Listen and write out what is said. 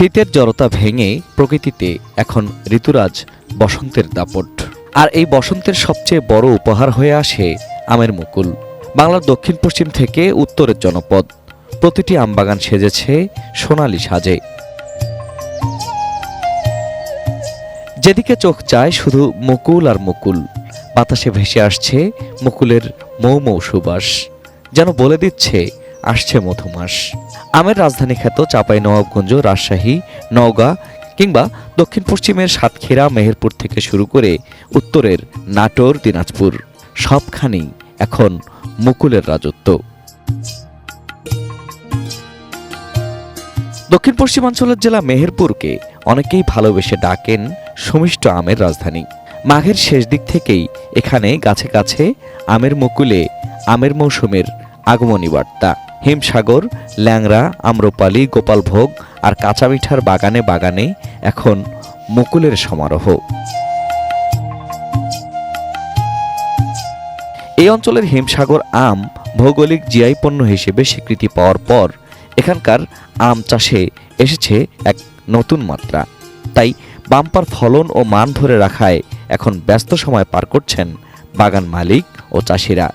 শীতের জড়তা ভেঙে প্রকৃতিতে এখন ঋতুরাজ বসন্তের দাপট। আর এই বসন্তের সবচেয়ে বড় উপহার হয়ে আসে আমের মুকুল। বাংলার দক্ষিণ পশ্চিম থেকে উত্তরের জনপদ, প্রতিটি আমবাগান সেজেছে সোনালি সাজে। যেদিকে চোখ চায় শুধু মুকুল আর মুকুল। বাতাসে ভেসে আসছে মুকুলের মৌ মৌ সুবাস, যেন বলে দিচ্ছে আসছে মধুমাস। আমের রাজধানী খ্যাত চাঁপাইনবাবগঞ্জ, রাজশাহী, নওগাঁ কিংবা দক্ষিণ পশ্চিমের সাতক্ষীরা, মেহেরপুর থেকে শুরু করে উত্তরের নাটোর, দিনাজপুর, সবখানেই এখন মুকুলের রাজত্ব। দক্ষিণ পশ্চিমাঞ্চলের জেলা মেহেরপুরকে অনেকেই ভালোবেসে ডাকেন সুমিষ্ট আমের রাজধানী। মাঘের শেষ দিক থেকেই এখানে গাছে গাছে আমের মুকুলে আমের মৌসুমের আগমনী বার্তা। হিমসাগর, ল্যাংড়া, আম্রপালি, গোপালভোগ আর কাঁচা মিঠার বাগানে বাগানে এখন মুকুলের সমারোহ। এই অঞ্চলের হিমসাগর আম ভৌগোলিক জিআই পণ্য হিসেবে স্বীকৃতি পাওয়ার পর এখানকার আম চাষে এসেছে এক নতুন মাত্রা। তাই বাম্পার ফলন ও মান ধরে রাখায় এখন ব্যস্ত সময় পার করছেন বাগান মালিক ও চাষিরা।